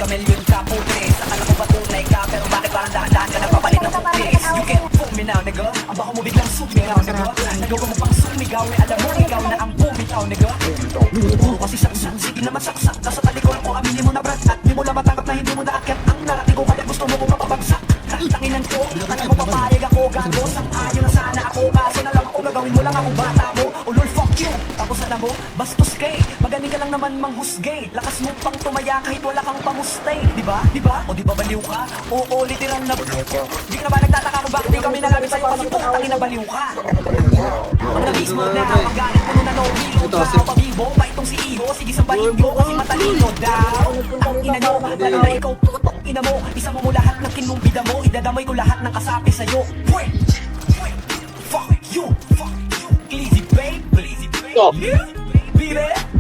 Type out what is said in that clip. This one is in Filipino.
kamilyon ka putres. Akala ko ba tunay ka, pero bakit parang dahan-dahan ka nagpapalit ng putres? You can't fool me now, nigga. Ang baka mo biglang sumigaw, nigga. Nagawa mo pang sumigaw, eh alam mo ikaw na ang bumitaw, nigga. Puro kasi saksak, sige naman saksak ka sa talikod ko, aminin mo na brad. At di mo lang matanggap na hindi mo naakyat ang narating ko, kaya gusto mo ko mapabagsak. Tanginan ko, alam mo papayag ako, gago. Sang-ayon na sana ako, kaso na lang ako, gagawin mo lang ako bata mo. Ulol, fuck you. Tapos alam mo, bastos kay, magaling ka lang naman manghusgay. Lakas mo pang tumaya kahit wala kang pamustay. Diba? Diba? O diba baliw ka? Oo, literal na baliw ka. Di ka na ba nagtataka kung bakit di kami nalapit sa'yo kasi putangin na baliw ka. Pag nabis mo na, magalit mo na no reload ka. O pabibo, pa itong si Iho, sige sambahin nyo kasi matalino daw. Ang ina nyo, lalo na ikaw putok ina mo. Isa mo lahat ng kinumbida mo, idadamay ko lahat ng kasapi sa'yo. Wait, wait, fuck you, Glizzy babe, yeah, baby.